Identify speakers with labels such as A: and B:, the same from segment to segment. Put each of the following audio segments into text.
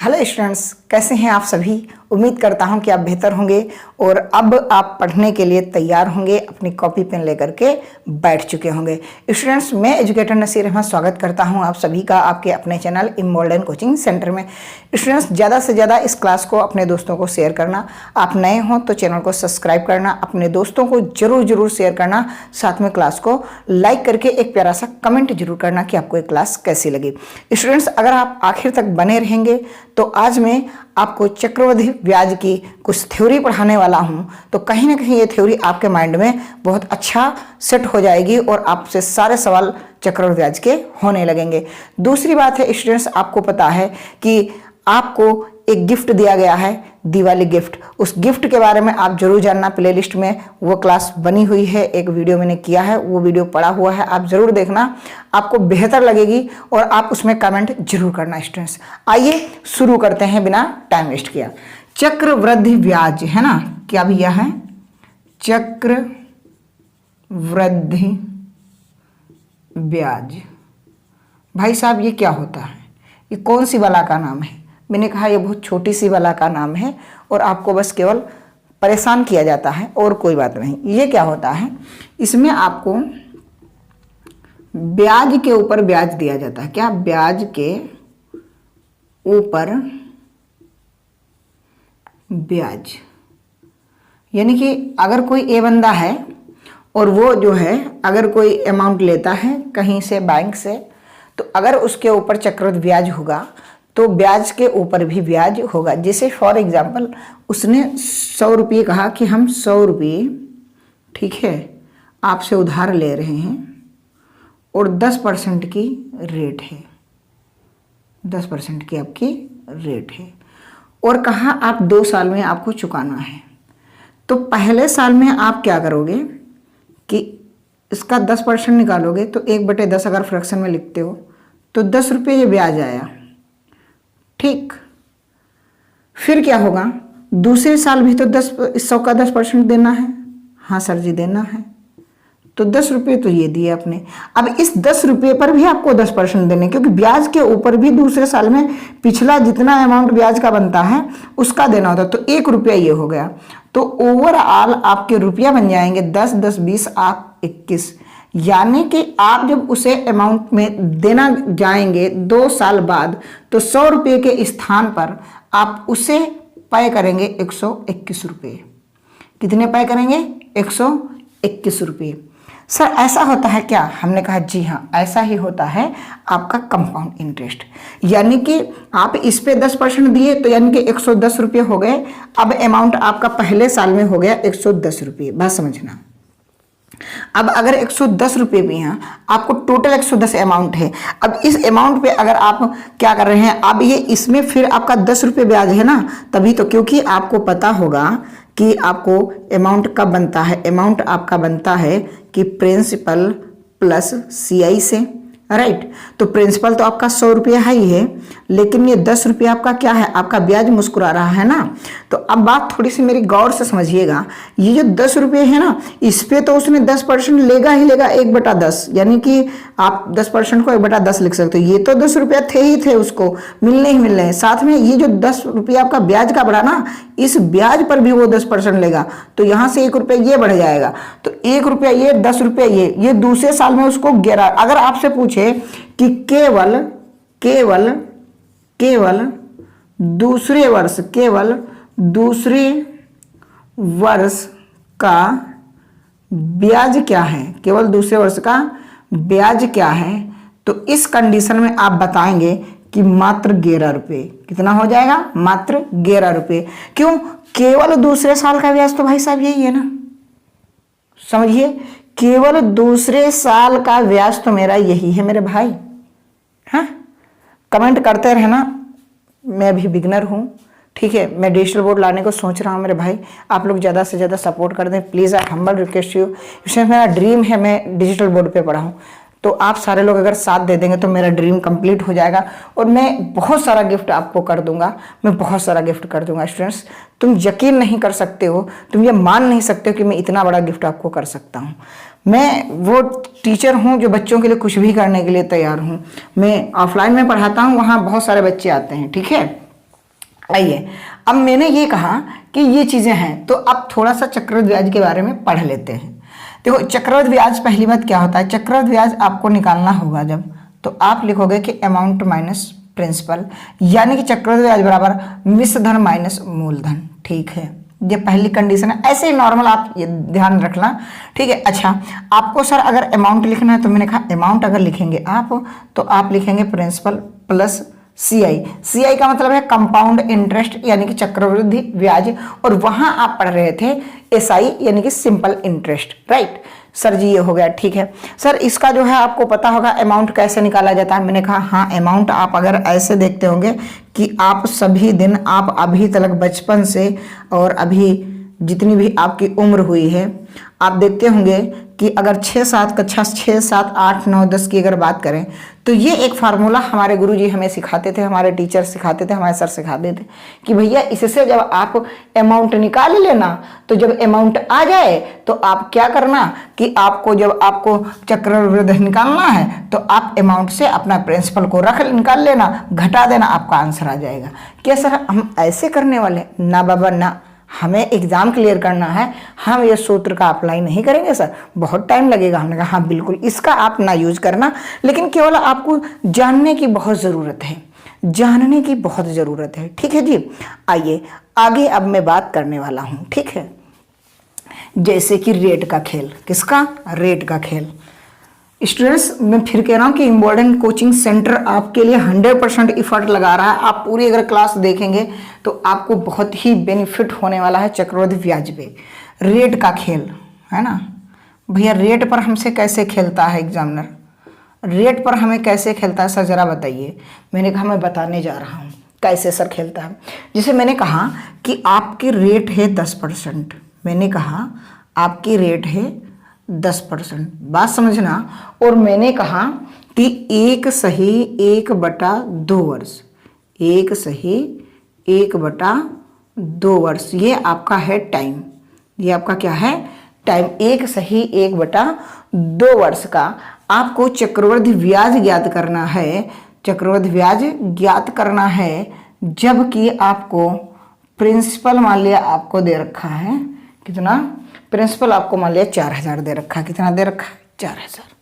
A: Hello students, कैसे हैं आप सभी। उम्मीद करता हूं कि आप बेहतर होंगे और अब आप पढ़ने के लिए तैयार होंगे, अपनी कॉपी पेन लेकर के बैठ चुके होंगे। स्टूडेंट्स, मैं एजुकेटर नसीर अहमद स्वागत करता हूं आप सभी का आपके अपने चैनल इमोल्डन कोचिंग सेंटर में। स्टूडेंट्स, ज़्यादा से ज़्यादा इस क्लास को अपने दोस्तों को शेयर करना, आप नए हों तो चैनल को सब्सक्राइब करना, अपने दोस्तों को जरूर शेयर करना, साथ में क्लास को लाइक करके एक प्यारा सा कमेंट जरूर करना कि आपको ये क्लास कैसी लगी। स्टूडेंट्स, अगर आप आखिर तक बने रहेंगे तो आज मैं आपको चक्रवृद्धि ब्याज की कुछ थ्योरी पढ़ाने वाला हूं, तो कहीं ना कहीं ये थ्योरी आपके माइंड में बहुत अच्छा सेट हो जाएगी और आपसे सारे सवाल चक्रवृद्धि ब्याज के होने लगेंगे। दूसरी बात है स्टूडेंट्स, आपको पता है कि आपको एक गिफ्ट दिया गया है, दिवाली गिफ्ट। उस गिफ्ट के बारे में आप जरूर जानना, प्लेलिस्ट में वो क्लास बनी हुई है, एक वीडियो मैंने किया है, वो वीडियो पड़ा हुआ है, आप जरूर देखना, आपको बेहतर लगेगी और आप उसमें कमेंट जरूर करना। स्टूडेंट्स, आइए शुरू करते हैं बिना टाइम वेस्ट किया। चक्रवृद्धि ब्याज है ना, क्या भैया है? चक्रवृद्धि ब्याज। भाई साहब, ये क्या होता है? ये कौन सी बला का नाम है? मैंने कहा ये बहुत छोटी सी बला का नाम है और आपको बस केवल परेशान किया जाता है और कोई बात नहीं। ये क्या होता है? इसमें आपको ब्याज के ऊपर ब्याज दिया जाता है। क्या? ब्याज के ऊपर ब्याज। यानी कि अगर कोई ए बंदा है और वो जो है अगर कोई अमाउंट लेता है कहीं से, बैंक से, तो अगर उसके ऊपर चक्रवृद्धि ब्याज होगा तो ब्याज के ऊपर भी ब्याज होगा। जैसे फॉर एग्जाम्पल उसने 100 रुपये कहा कि हम 100 रुपये, ठीक है, आपसे उधार ले रहे हैं और 10% की रेट है, 10% की आपकी रेट है और कहा आप 2 साल में आपको चुकाना है। तो पहले साल में आप क्या करोगे कि इसका 10% निकालोगे, तो 1/10 अगर फ्रैक्शन में लिखते हो तो 10 रुपये ये ब्याज आया, ठीक। फिर क्या होगा? दूसरे साल भी तो 100 का 10% देना है। हाँ सर जी, देना है। तो 10 रुपये तो ये दिए आपने। अब इस 10 रुपये पर भी आपको 10% देने, क्योंकि ब्याज के ऊपर भी दूसरे साल में पिछला जितना अमाउंट ब्याज का बनता है उसका देना होता है। तो 1 रुपया ये हो गया। तो ओवरऑल आपके रुपया बन जाएंगे 10, 10, 20, आप 21। यानी कि आप जब उसे अमाउंट में देना जाएंगे 2 साल बाद, तो 100 रुपये के स्थान पर आप उसे पे करेंगे 121 रुपये। कितने पे करेंगे? 121 रुपये। सर ऐसा होता है क्या? हमने कहा जी हाँ, ऐसा ही होता है आपका कंपाउंड इंटरेस्ट। यानी कि आप इस पे 10% दिए तो यानी कि 110 रुपये हो गए। अब अमाउंट आपका पहले साल में हो गया 110 रुपये। बात समझना। अब अगर 110 रुपये भी हैं, आपको टोटल 110 अमाउंट है। अब इस अमाउंट पे अगर आप क्या कर रहे हैं, अब ये इसमें फिर आपका 10 रुपये ब्याज है ना, तभी तो, क्योंकि आपको पता होगा कि आपको अमाउंट कब बनता है। अमाउंट आपका बनता है कि प्रिंसिपल प्लस CI से, राइट। तो प्रिंसिपल तो आपका 100 रुपया है ही है, लेकिन ये 10 रुपया आपका क्या है? आपका ब्याज मुस्कुरा रहा है ना। तो अब बात थोड़ी सी मेरी गौर से समझिएगा। ये जो 10 रुपये है ना, इस पे तो उसने 10% लेगा ही लेगा, 1/10। यानी कि आप 10% को 1/10 लिख सकते हो। ये तो 10 रुपया थे ही थे, उसको मिलने ही मिलने हैं। साथ में ये जो 10 रुपया आपका ब्याज का बढ़ा ना, इस ब्याज पर भी वो 10% लेगा, तो यहाँ से 1 रुपया ये बढ़ जाएगा। तो 1 रुपया ये, 10 रुपया ये दूसरे साल में उसको 11। अगर आपसे पूछे कि केवल दूसरे वर्ष का ब्याज क्या है, केवल दूसरे वर्ष का ब्याज क्या है, तो इस कंडीशन में आप बताएंगे कि मात्र 11 रुपये। कितना हो जाएगा? मात्र 11 रुपये। क्यों? केवल दूसरे साल का ब्याज तो भाई साहब यही है ना, समझिए। केवल दूसरे साल का ब्याज तो मेरा यही है मेरे भाई। हाँ, कमेंट करते रहना। मैं भी बिगनर हूँ, ठीक है। मैं डिजिटल बोर्ड लाने को सोच रहा हूँ मेरे भाई, आप लोग ज़्यादा से ज़्यादा सपोर्ट कर दें please. I humble request you. इसमें मेरा ड्रीम है मैं डिजिटल बोर्ड पे पढ़ाऊँ, तो आप सारे लोग अगर साथ दे देंगे तो मेरा ड्रीम कंप्लीट हो जाएगा और मैं बहुत सारा गिफ्ट आपको कर दूंगा, मैं बहुत सारा गिफ्ट कर दूंगा। स्टूडेंट्स, तुम यकीन नहीं कर सकते हो, तुम ये मान नहीं सकते हो कि मैं इतना बड़ा गिफ्ट आपको कर सकता हूँ। मैं वो टीचर हूँ जो बच्चों के लिए कुछ भी करने के लिए तैयार हूँ। मैं ऑफलाइन में पढ़ाता हूँ, वहाँ बहुत सारे बच्चे आते हैं, ठीक है। आइए, अब मैंने ये कहा कि ये चीजें हैं, तो अब थोड़ा सा चक्रवृद्धि ब्याज के बारे में पढ़ लेते हैं। देखो चक्रवृद्धि ब्याज पहली बात क्या होता है, चक्रवृद्धि ब्याज आपको निकालना होगा जब, तो आप लिखोगे कि अमाउंट माइनस प्रिंसिपल, यानी कि चक्रवृद्धि ब्याज बराबर मिश्र धन माइनस मूलधन। ठीक है, ये पहली कंडीशन है। ऐसे ही नॉर्मल आप ये ध्यान रखना। ठीक है, अच्छा आपको सर अगर अमाउंट लिखना है तो मैंने कहा अमाउंट अगर लिखेंगे आप तो आप लिखेंगे प्रिंसिपल प्लस सीआई। सीआई का मतलब है कंपाउंड इंटरेस्ट यानी कि चक्रवृद्धि ब्याज, और वहां आप पढ़ रहे थे एसआई यानी कि सिंपल इंटरेस्ट। राइट सर जी, ये हो गया। ठीक है सर, इसका जो है आपको पता होगा अमाउंट कैसे निकाला जाता है। मैंने कहा हाँ, अमाउंट आप अगर ऐसे देखते होंगे कि आप सभी दिन, आप अभी तक बचपन से और अभी जितनी भी आपकी उम्र हुई है, आप देखते होंगे कि अगर 6-7 कक्षा 6, 7, 8, 9, 10 की अगर बात करें तो ये एक फार्मूला हमारे गुरुजी हमें सिखाते थे, हमारे टीचर सिखाते थे, हमारे सर सिखाते थे कि भैया इससे जब आप अमाउंट निकाल लेना तो जब अमाउंट आ जाए तो आप क्या करना कि आपको जब आपको चक्रवृद्धि निकालना है तो आप अमाउंट से अपना प्रिंसिपल को निकाल लेना, घटा देना, आपका आंसर आ जाएगा। क्या सर हम ऐसे करने वाले? ना बाबा ना, हमें एग्जाम क्लियर करना है, हम ये सूत्र का अप्लाई नहीं करेंगे सर, बहुत टाइम लगेगा। हमने कहा हाँ बिल्कुल, इसका आप ना यूज करना, लेकिन केवल आपको जानने की बहुत ज़रूरत है, जानने की बहुत ज़रूरत है। ठीक है जी, आइए आगे अब मैं बात करने वाला हूँ। ठीक है, जैसे कि रेट का खेल। किसका? रेट का खेल। स्टूडेंट्स मैं फिर कह रहा हूँ कि इम्पोर्टेंट कोचिंग सेंटर आपके लिए 100% इफर्ट लगा रहा है। आप पूरी अगर क्लास देखेंगे तो आपको बहुत ही बेनिफिट होने वाला है चक्रवृद्धि ब्याज पे। रेट का खेल है ना भैया, रेट पर हमसे कैसे खेलता है एग्जामिनर, रेट पर हमें कैसे खेलता है सर जरा बताइए। मैंने कहा मैं बताने जा रहा हूँ कैसे सर खेलता है। जैसे मैंने कहा कि आपकी रेट है 10%, मैंने कहा आपकी रेट है 10%, बात समझना। और मैंने कहा कि 1 सही 1/2 वर्ष, 1 सही 1/2 वर्ष, ये आपका है टाइम, ये आपका क्या है? टाइम। 1 सही 1/2 वर्ष का आपको चक्रवृद्धि ब्याज ज्ञात करना है, चक्रवृद्धि ब्याज ज्ञात करना है, जबकि आपको प्रिंसिपल मान लिया आपको दे रखा है कितना? प्रिंसिपल आपको मान लिया 4000 दे रखा है। कितना दे रखा है? 4000।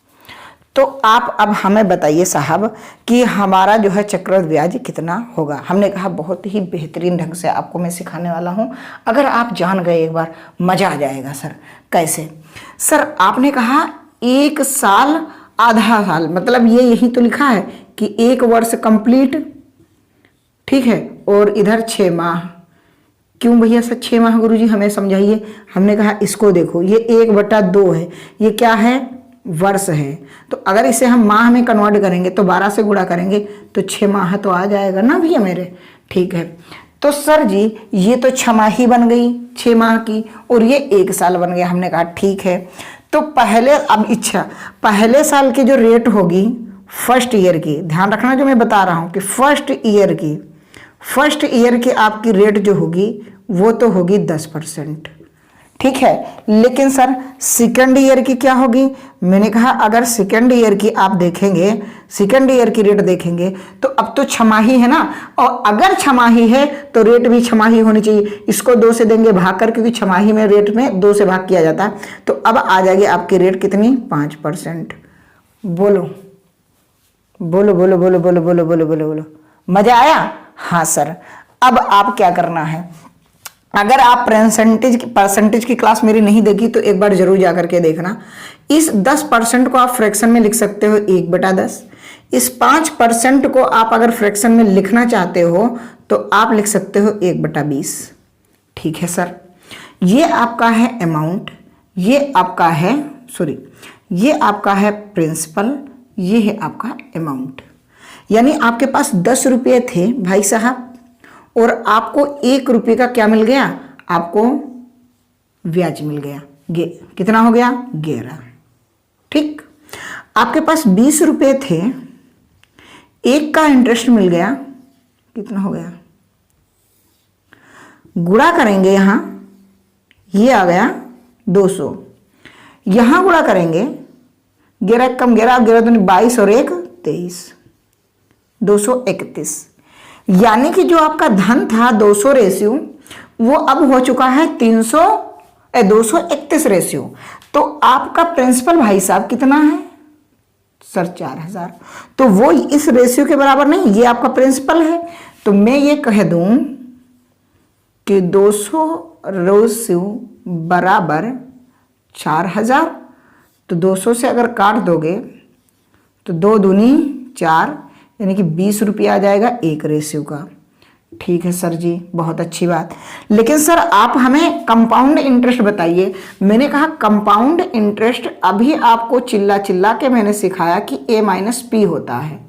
A: तो आप अब हमें बताइए साहब कि हमारा जो है चक्रवृद्धि ब्याज कितना होगा। हमने कहा बहुत ही बेहतरीन ढंग से आपको मैं सिखाने वाला हूं, अगर आप जान गए एक बार मजा आ जाएगा। सर कैसे? सर आपने कहा 1 साल आधा साल, मतलब ये यही तो लिखा है कि 1 वर्ष कंप्लीट, ठीक है, और इधर 6 माह। क्यों भैया सर 6 माह? गुरुजी हमें समझाइए। हमने कहा इसको देखो, ये 1/2 है, ये क्या है? वर्ष है। तो अगर इसे हम माह में कन्वर्ट करेंगे तो 12 से गुणा करेंगे तो 6 माह तो आ जाएगा ना भैया मेरे। ठीक है, तो सर जी ये तो 6 माही बन गई 6 माह की, और ये 1 साल बन गया। हमने कहा ठीक है, तो पहले अब इच्छा पहले साल की जो रेट होगी फर्स्ट ईयर की, ध्यान रखना जो मैं बता रहा हूँ कि फर्स्ट ईयर की आपकी रेट जो होगी वो तो होगी 10%। ठीक है, लेकिन सर सेकेंड ईयर की क्या होगी? मैंने कहा अगर सेकेंड ईयर की आप देखेंगे, सेकेंड ईयर की रेट देखेंगे तो अब तो 6 माही है ना, और अगर 6 माही है तो रेट भी 6 माही होनी चाहिए। इसको 2 से देंगे भाग कर, क्योंकि 6 माही में रेट में 2 से भाग किया जाता है। तो अब आ जाएगी आपकी रेट कितनी? 5%। बोलो बोलो बोलो बोलो बोलो बोलो बोलो बोलो बोलो, मजा आया? हाँ सर। अब आप क्या करना है, अगर आप परसेंटेज की क्लास मेरी नहीं देखी तो एक बार जरूर जाकर के देखना। इस 10% को आप फ्रैक्शन में लिख सकते हो 1/10। इस 5% को आप अगर फ्रैक्शन में लिखना चाहते हो तो आप लिख सकते हो 1/20। ठीक है सर, ये आपका है अमाउंट, ये आपका है ये आपका है प्रिंसिपल, ये है आपका अमाउंट। यानी आपके पास 10 रुपये थे भाई साहब, और आपको 1 रुपये का क्या मिल गया? आपको ब्याज मिल गया। कितना हो गया? 11। ठीक, आपके पास 20 रुपये थे, 1 का इंटरेस्ट मिल गया, कितना हो गया? गुणा करेंगे यहां, ये आ गया 200, यहां गुणा करेंगे 11 कम 11, 11 दूनी 22 और 1 23, 231। यानी कि जो आपका धन था 200 रेशियो, वो अब हो चुका है 231 रेशियो। तो आपका प्रिंसिपल भाई साहब कितना है सर? 4000। तो वो इस रेशियो के बराबर नहीं, ये आपका प्रिंसिपल है। तो मैं ये कह दूं कि 200 रेशियो बराबर 4000। तो 200 से अगर काट दोगे तो 2 दूनी 4, यानी कि 20 रुपया आ जाएगा एक रेशियो का। ठीक है सर जी, बहुत अच्छी बात। लेकिन सर आप हमें कंपाउंड इंटरेस्ट बताइए। मैंने कहा कंपाउंड इंटरेस्ट अभी आपको चिल्ला चिल्ला के मैंने सिखाया कि a माइनस पी होता है।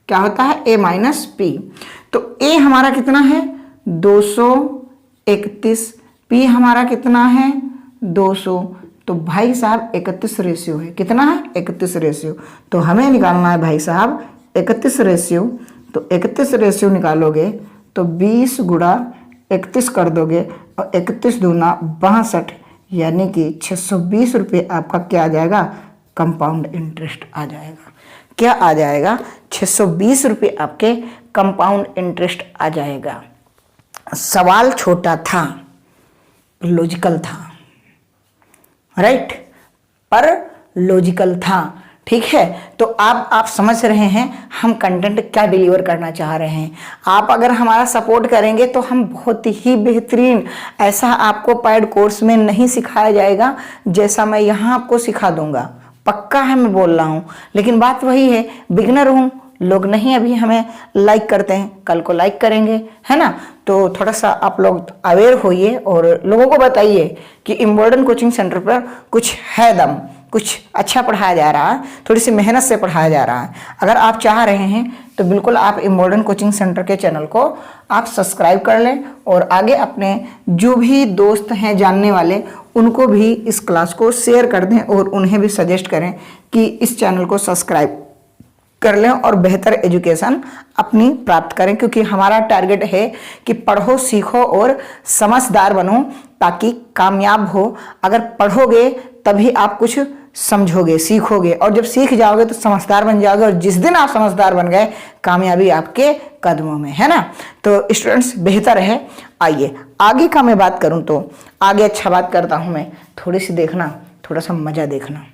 A: क्या होता है? a minus P. तो a हमारा कितना है? 231। p हमारा कितना है? 200। तो भाई साहब 31 रेशियो है। कितना है? 31 रेशियो। तो हमें निकालना है भाई साहब 31 रेशियो। तो 31 रेशियो निकालोगे तो 20 गुणा 31 कर दोगे और 31 दूना 62, यानी कि 620 रुपये आपका क्या आ जाएगा? कंपाउंड इंटरेस्ट आ जाएगा। क्या आ जाएगा? 620 रुपये आपके कंपाउंड इंटरेस्ट आ जाएगा। सवाल छोटा था, लॉजिकल था, राइट? पर लॉजिकल था। ठीक है, तो आप समझ रहे हैं हम कंटेंट क्या डिलीवर करना चाह रहे हैं। आप अगर हमारा सपोर्ट करेंगे तो हम बहुत ही बेहतरीन, ऐसा आपको पैड कोर्स में नहीं सिखाया जाएगा जैसा मैं यहाँ आपको सिखा दूंगा। पक्का है, मैं बोल रहा हूँ। लेकिन बात वही है, बिगनर हूँ, लोग नहीं अभी हमें लाइक करते हैं, कल को लाइक करेंगे, है ना? तो थोड़ा सा आप लोग अवेयर होइए और लोगों को बताइए कि इम्बॉर्डन कोचिंग सेंटर पर कुछ है दम, कुछ अच्छा पढ़ाया जा रहा है, थोड़ी सी मेहनत से पढ़ाया जा रहा है। अगर आप चाह रहे हैं तो बिल्कुल आप इम्बॉर्डन कोचिंग सेंटर के चैनल को आप सब्सक्राइब कर लें और आगे अपने जो भी दोस्त हैं जानने वाले, उनको भी इस क्लास को शेयर कर दें और उन्हें भी सजेस्ट करें कि इस चैनल को सब्सक्राइब कर लें और बेहतर एजुकेशन अपनी प्राप्त करें। क्योंकि हमारा टारगेट है कि पढ़ो, सीखो और समझदार बनो ताकि कामयाब हो। अगर पढ़ोगे तभी आप कुछ समझोगे, सीखोगे, और जब सीख जाओगे तो समझदार बन जाओगे, और जिस दिन आप समझदार बन गए कामयाबी आपके कदमों में, है ना? तो स्टूडेंट्स बेहतर है, आइए आगे का मैं बात करूं तो आगे अच्छा बात करता हूं मैं। थोड़ी सी देखना, थोड़ा सा मजा देखना,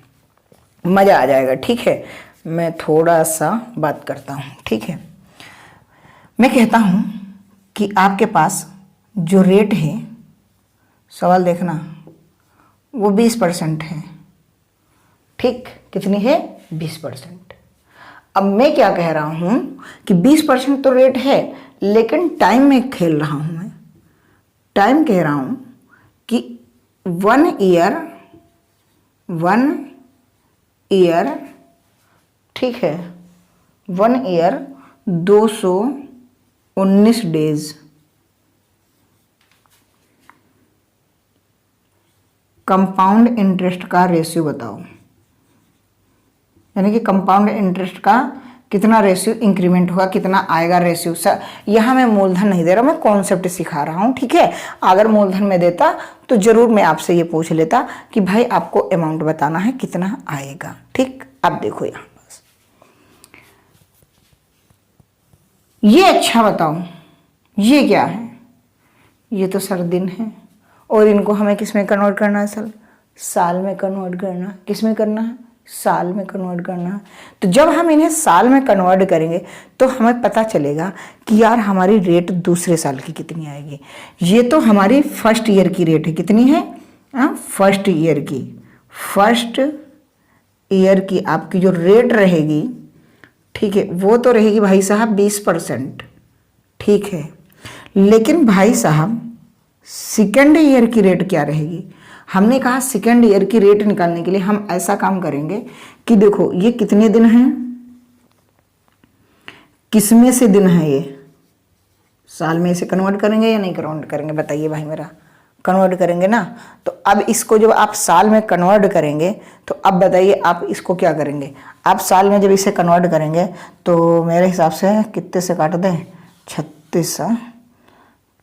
A: मजा आ जाएगा। ठीक है, मैं थोड़ा सा बात करता हूँ। ठीक है, मैं कहता हूँ कि आपके पास जो रेट है, सवाल देखना, वो 20% है। ठीक, कितनी है? 20%। अब मैं क्या कह रहा हूँ कि 20% तो रेट है, लेकिन टाइम में खेल रहा हूँ मैं। टाइम कह रहा हूँ कि 1 ईयर, ठीक है, 1 ईयर 219 डेज। कंपाउंड इंटरेस्ट का रेशियो बताओ, यानी कि कंपाउंड इंटरेस्ट का कितना रेशियो इंक्रीमेंट होगा, कितना आएगा रेशियो। सर यहाँ मैं मूलधन नहीं दे रहा, मैं कॉन्सेप्ट सिखा रहा हूँ। ठीक है, अगर मूलधन में देता तो जरूर मैं आपसे ये पूछ लेता कि भाई आपको अमाउंट बताना है कितना आएगा। ठीक, अब देखो यहाँ बस ये, अच्छा बताओ ये क्या है? ये तो सर दिन है, और इनको हमें किस में कन्वर्ट करना है सर? साल में कन्वर्ट करना है। किस में करना है? साल में कन्वर्ट करना है। तो जब हम इन्हें साल में कन्वर्ट करेंगे तो हमें पता चलेगा कि यार हमारी रेट दूसरे साल की कितनी आएगी। ये तो हमारी फर्स्ट ईयर की रेट है। कितनी है? फर्स्ट ईयर की। फर्स्ट ईयर की आपकी जो रेट रहेगी, ठीक है, वो तो रहेगी भाई साहब 20%। ठीक है, लेकिन भाई साहब सेकेंड ईयर की रेट क्या रहेगी? हमने कहा सेकेंड ईयर की रेट निकालने के लिए हम ऐसा काम करेंगे कि देखो ये कितने दिन हैं, किसमें से दिन है ये, साल में इसे कन्वर्ट करेंगे या नहीं कन्वर्ट करेंगे? बताइए भाई मेरा, कन्वर्ट करेंगे ना। तो अब इसको जब आप साल में कन्वर्ट करेंगे तो अब बताइए आप इसको क्या करेंगे? आप साल में जब इसे कन्वर्ट करेंगे तो मेरे हिसाब से कितने से काट दें? 36,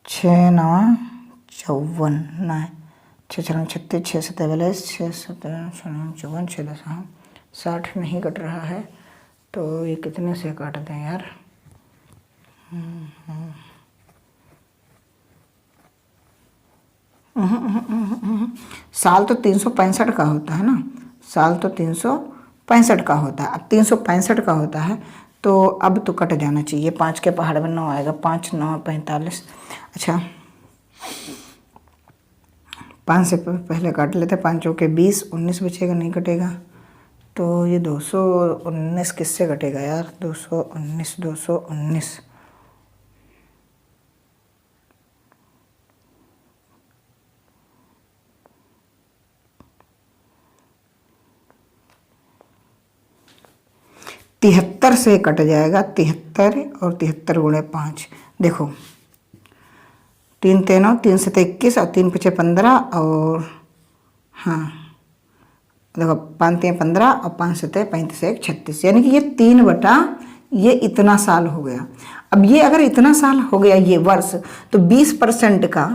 A: 6 9 54, 9 6 6 36, 6 7 42, 6 7 54, 6 10, 60 नहीं कट रहा है, तो ये कितने से काट दें यार? साल तो 365 का होता है ना, साल तो 365 का होता है। अब 365 का होता है तो अब तो कट जाना चाहिए, 5 के पहाड़ में 9 आएगा, 5 9 45। अच्छा 5 से पहले काट लेते, 5 के 20, 19 बचेगा, नहीं कटेगा। तो ये 219 किससे कटेगा यार, 219 219 73 से कट जाएगा, 73 और 73 गुणे 5, देखो 3 3 3 से 21 और 3 5 15 और हाँ देखो 5 3 15 और 5 से 35 1 36, यानी कि ये 3 बटा ये इतना साल हो गया। अब ये अगर इतना साल हो गया ये वर्ष, तो 20% का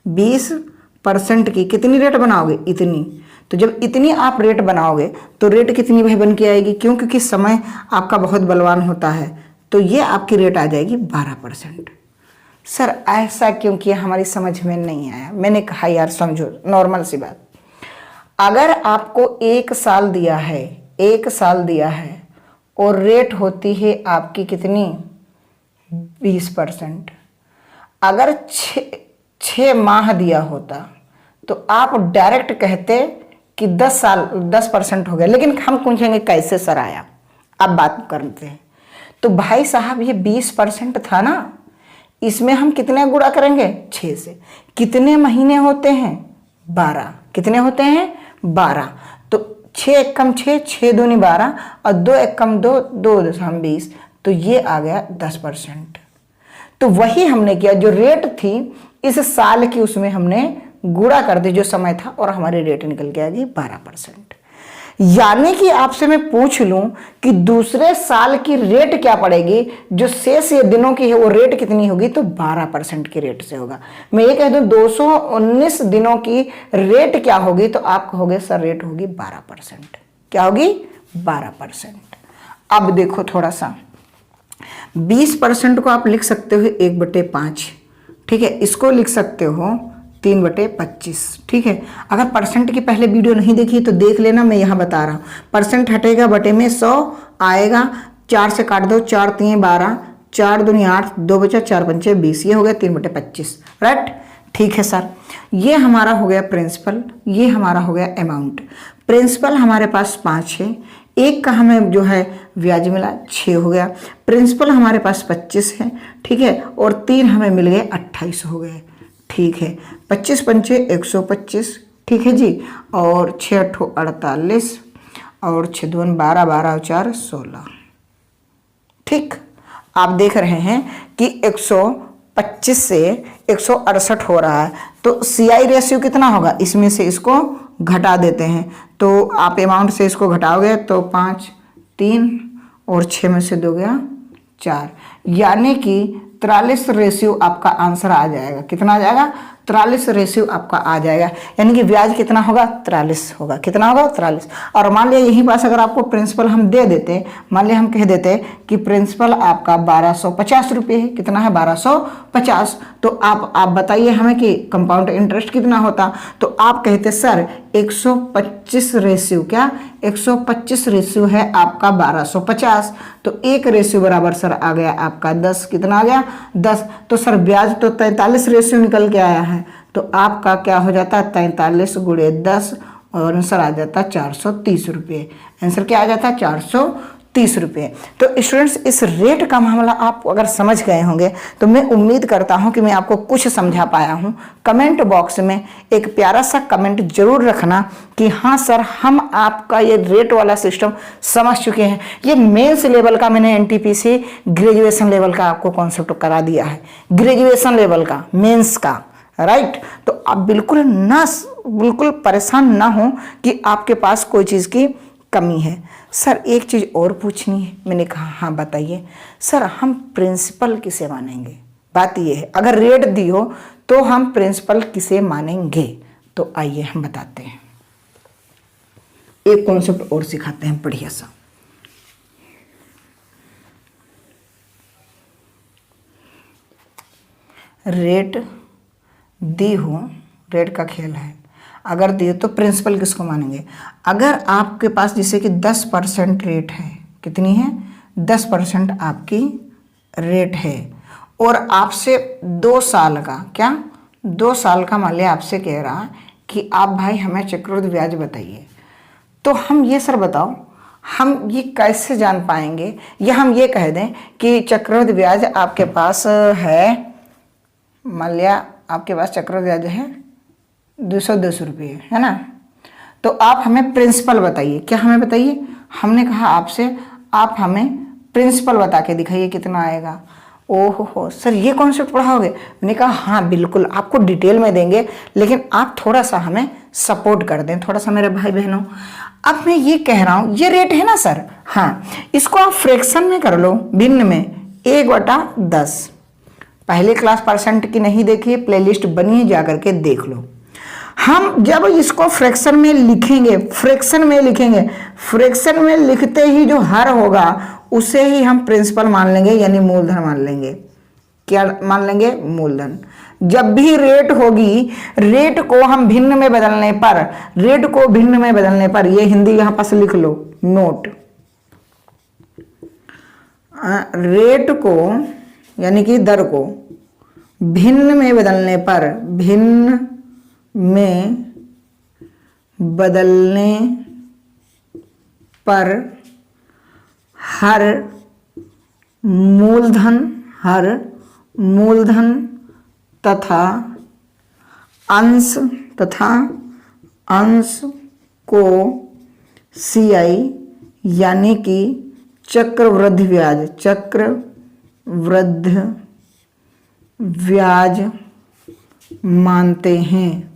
A: 20% की कितनी रेट बनाओगे, इतनी। तो जब इतनी आप रेट बनाओगे तो रेट कितनी भाई बन के आएगी, क्यों, क्योंकि समय आपका बहुत बलवान होता है, तो ये आपकी रेट आ जाएगी 12%। सर ऐसा क्यों किया, हमारी समझ में नहीं आया। मैंने कहा यार समझो, नॉर्मल सी बात, अगर आपको 1 साल दिया है, 1 साल दिया है और रेट होती है आपकी कितनी 20%, अगर 6 माह दिया होता तो आप डायरेक्ट कहते कि 10 साल 10% हो गया। लेकिन हम पूछेंगे कैसे सर आया, अब बात करते हैं। तो भाई साहब ये 20% था ना, इसमें हम कितने गुणा करेंगे, 6 से। कितने महीने होते हैं, 12। कितने होते हैं, 12। तो 6 1 कम 6, 6 दूनी 12 और 2 1 कम 2, 2 दशम 20, तो ये आ गया 10%। तो वही हमने किया, जो रेट थी इस साल की उसमें हमने गुणा कर दी जो समय था, और हमारी रेट निकल के आ गई 12%। यानी कि आपसे मैं पूछ लूं कि दूसरे साल की रेट क्या पड़ेगी, जो शेष ये दिनों की है वो रेट कितनी होगी, तो 12% की रेट से होगा। मैं ये कह दूं 219 दिनों की रेट क्या होगी, तो आप कहोगे सर रेट होगी 12%। क्या होगी, 12%। अब देखो थोड़ा सा, 20% को आप लिख सकते हो 1/5, ठीक है, इसको लिख सकते हो 3/25, ठीक है। अगर परसेंट की पहले वीडियो नहीं देखी तो देख लेना, मैं यहाँ बता रहा हूँ। परसेंट हटेगा, बटे में 100 आएगा, 4 से काट दो, 4 3 12, 4 दूनी 8, 2 बचा, 4 पंचे 20, ये हो गया 3/25, राइट। ठीक है सर, ये हमारा हो गया प्रिंसिपल, ये हमारा हो गया अमाउंट। प्रिंसिपल हमारे पास 5 है, 1 का हमें जो है ब्याज मिला 6 हो गया। प्रिंसिपल हमारे पास 25 है, ठीक है, और 3 हमें मिल गए 28 हो गए, ठीक है। 25 पंचे 125, ठीक है जी, और 6 8 48 और 6 2 12, 12 और 4 16, ठीक। आप देख रहे हैं कि 125 से 168 हो रहा है, तो CI रेशियो कितना होगा, इसमें से इसको घटा देते हैं। तो आप अमाउंट से इसको घटाओगे तो 5 3 और 6 में से 2 गया 4, यानी कि 43 रेशियो आपका आंसर आ जाएगा। कितना आ जाएगा, 43 रेशियो आपका आ जाएगा, यानी कि ब्याज कितना होगा, 43 होगा। कितना होगा, 43। और मान लिया यहीं पास अगर आपको प्रिंसिपल हम दे देते, मान लिया हम कह देते कि प्रिंसिपल आपका 1250 रुपये है, कितना है 1250, तो आप बताइए हमें कि कंपाउंड इंटरेस्ट कितना होता, तो आप कहते सर 125 रेशियो, क्या 125 रेशियो है आपका 1250, तो 1 रेशियो बराबर सर आ गया आपका 10। कितना आ गया, 10। तो सर ब्याज तो 43 रेशियो निकल के आया है, तो आपका क्या हो जाता है 43 गुणे 10, और आंसर आ जाता है 430 रुपये। आंसर क्या आ जाता है, 430 रुपये। तो स्टूडेंट्स, इस रेट का मामला आप अगर समझ गए होंगे तो मैं उम्मीद करता हूं कि मैं आपको कुछ समझा पाया हूं। कमेंट बॉक्स में एक प्यारा सा कमेंट जरूर रखना कि हाँ सर, हम आपका ये रेट वाला सिस्टम समझ चुके हैं। ये मेंस लेवल का मैंने NTPC ग्रेजुएशन लेवल का आपको कॉन्सेप्ट करा दिया है, ग्रेजुएशन लेवल का, मेंस का, राइट। तो आप बिल्कुल परेशान ना हो कि आपके पास कोई चीज़ की कमी है। सर एक चीज़ और पूछनी है। मैंने कहा हाँ बताइए। सर हम प्रिंसिपल किसे मानेंगे, बात ये है, अगर रेट दी हो तो हम प्रिंसिपल किसे मानेंगे, तो आइए हम बताते हैं। एक कॉन्सेप्ट और सिखाते हैं बढ़िया सा। रेट दी हो, रेट का खेल है, अगर दिए तो प्रिंसिपल किसको मानेंगे? अगर आपके पास जैसे कि 10% रेट है, कितनी है? 10% आपकी रेट है और आपसे 2 साल का, क्या 2 साल का मान लिया आपसे कह रहा कि आप भाई हमें चक्रवृद्धि ब्याज बताइए, तो हम ये सर बताओ हम ये कैसे जान पाएंगे? या हम ये कह दें कि चक्रवृद्धि ब्याज आपके पास है, मान लिया आपके पास चक्रवृद्धि ब्याज है 210 रुपये, है ना, तो आप हमें प्रिंसिपल बताइए। क्या हमें बताइए? हमने कहा आपसे आप हमें प्रिंसिपल बता के दिखाइए कितना आएगा। ओहो हो सर, ये कॉन्सेप्ट पढ़ाओगे? मैंने कहा हाँ बिल्कुल, आपको डिटेल में देंगे, लेकिन आप थोड़ा सा हमें सपोर्ट कर दें, थोड़ा सा मेरे भाई बहनों। अब मैं ये कह रहा हूँ, ये रेट है ना सर, हाँ, इसको आप फ्रैक्शन में कर लो, भिन्न में 1/10। पहले क्लास परसेंट की नहीं देखी, प्लेलिस्ट बनी है, जाकर के देख लो। हम जब इसको फ्रैक्शन में लिखेंगे, फ्रैक्शन में लिखेंगे, फ्रैक्शन में लिखते ही जो हर होगा उसे ही हम प्रिंसिपल मान लेंगे, यानी मूलधन मान लेंगे। क्या मान लेंगे? मूलधन। जब भी रेट होगी, रेट को हम भिन्न में बदलने पर, रेट को भिन्न में बदलने पर, ये हिंदी यहां पास लिख लो, नोट, रेट को यानी कि दर को भिन्न में बदलने पर, भिन्न में बदलने पर हर मूलधन तथा अंश को CI यानी कि चक्रवृद्धि ब्याज मानते हैं।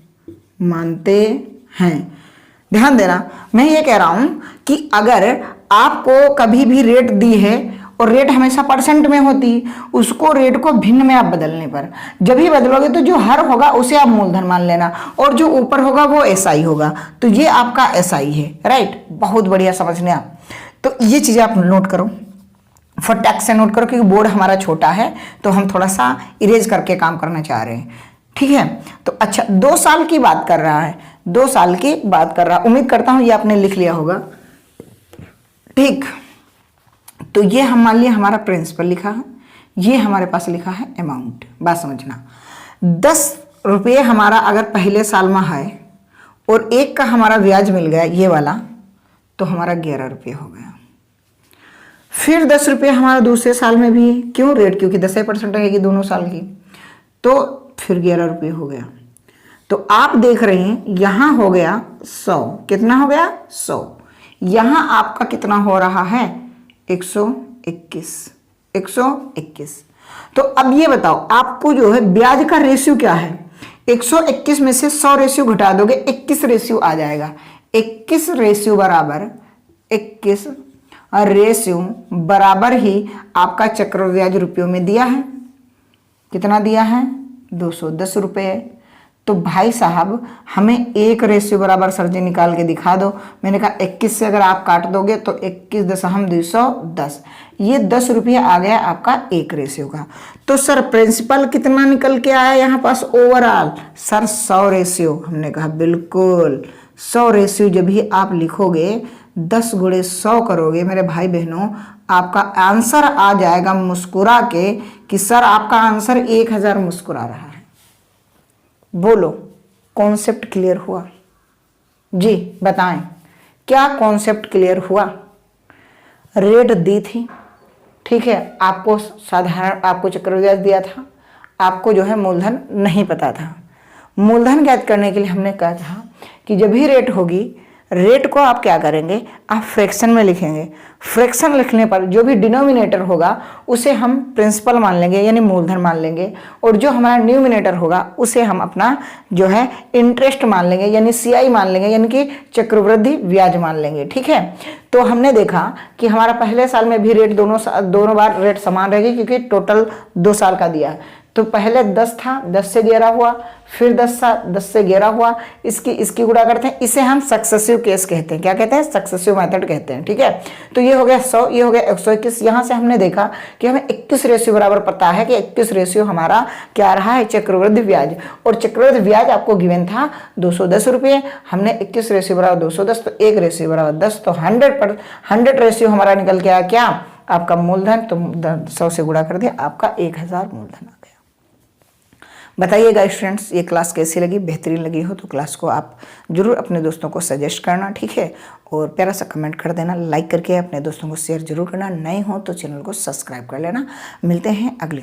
A: ध्यान देना, मैं ये कह रहा हूं कि अगर आपको कभी भी रेट दी है और रेट हमेशा परसेंट में होती, उसको रेट को भिन्न में आप बदलने पर, जब ही बदलोगे तो जो हर होगा उसे आप मूलधन मान लेना और जो ऊपर होगा वो SI होगा, तो ये आपका SI है, राइट। बहुत बढ़िया, समझने आप। तो ये चीजें आप नोट करो, फटाक से नोट करो, क्योंकि बोर्ड हमारा छोटा है तो हम थोड़ा सा इरेज करके काम करना चाह रहे हैं, ठीक है। तो अच्छा, 2 साल की बात कर रहा है, 2 साल की बात कर रहा, उम्मीद करता हूं ये आपने लिख लिया होगा, ठीक। तो ये हम मान लिया हमारा प्रिंसिपल लिखा है, ये हमारे पास लिखा है अमाउंट। बात समझना, 10 रुपये हमारा अगर पहले साल में है और 1 का हमारा ब्याज मिल गया ये वाला, तो हमारा 11 रुपये हो गया। फिर 10 रुपये हमारा दूसरे साल में भी है, क्यों? रेट क्योंकि 10% रहेगी दोनों साल की, तो फिर 11 रुपये हो गया। तो आप देख रहे हैं यहां हो गया 100, कितना हो गया? 100। यहां आपका कितना हो रहा है? 121। तो अब ये बताओ आपको जो है ब्याज का रेशियो क्या है? 121 में से 100 रेशियो घटा दोगे, 21 रेशियो आ जाएगा। 21 रेशियो बराबर 21 रेशियो बराबर ही आपका चक्रवृद्धि ब्याज रुपयों में दिया है। कितना दिया है? 210 रुपये। तो भाई साहब हमें 1 रेशियो बराबर सर जी निकाल के दिखा दो। मैंने कहा 21 से अगर आप काट दोगे तो 21.210, ये 10 रुपये आ गया आपका 1 रेशियो का। तो सर प्रिंसिपल कितना निकल के आया यहाँ पास ओवरऑल? Sir 100 ratio. हमने कहा बिल्कुल 100 रेशियो जब भी आप लिखोगे 10 गुणे 100 करोगे मेरे भाई बहनों, आपका आंसर आ जाएगा मुस्कुरा के कि सर आपका आंसर 1000 मुस्कुरा रहा है। बोलो कॉन्सेप्ट क्लियर हुआ? जी बताएं, क्या कॉन्सेप्ट क्लियर हुआ? रेट दी थी, ठीक है, आपको साधारण, आपको चक्रवृद्धि ब्याज दिया था, आपको जो है मूलधन नहीं पता था। मूलधन ज्ञात करने के लिए हमने कहा था कि जब भी रेट होगी, रेट को आप क्या करेंगे? आप फ्रैक्शन में लिखेंगे। फ्रैक्शन लिखने पर जो भी डिनोमिनेटर होगा उसे हम प्रिंसिपल मान लेंगे, यानी मूलधन मान लेंगे, और जो हमारा न्यूमिनेटर होगा उसे हम अपना जो है इंटरेस्ट मान लेंगे, यानी CI मान लेंगे, यानी कि चक्रवृद्धि ब्याज मान लेंगे, ठीक है। तो हमने देखा कि हमारा पहले साल में भी रेट दोनों बार रेट समान रहेगी, क्योंकि टोटल 2 साल का दिया है। तो पहले 10 था, 10 से 11 हुआ, फिर 10 था, 10 से 11 हुआ, इसकी गुणा करते हैं। इसे हम सक्सेसिव केस कहते हैं। क्या कहते हैं? सक्सेसिव मेथड कहते हैं। ठीक है, तो ये हो गया 100, ये हो गया 121। यहाँ से हमने देखा कि हमें 21 रेशियो बराबर पता है कि 21 रेशियो हमारा क्या रहा है? चक्रवृद्धि ब्याज। और चक्रवृद्धि ब्याज आपको गिवन था 210 रुपये। हमने 21 रेशियो बराबर 210, तो 1 रेशियो बराबर 10, तो 100 रेशियो हमारा निकल के आया क्या? आपका मूलधन। तो 100 से गुणा कर दिया, आपका 1000 मूलधन आ गया। बताइएगा स्टूडेंट्स, ये क्लास कैसी लगी? बेहतरीन लगी हो तो क्लास को आप जरूर अपने दोस्तों को सजेस्ट करना, ठीक है, और प्यारा सा कमेंट कर देना, लाइक करके अपने दोस्तों को शेयर जरूर करना। नए हो तो चैनल को सब्सक्राइब कर लेना। मिलते हैं अगली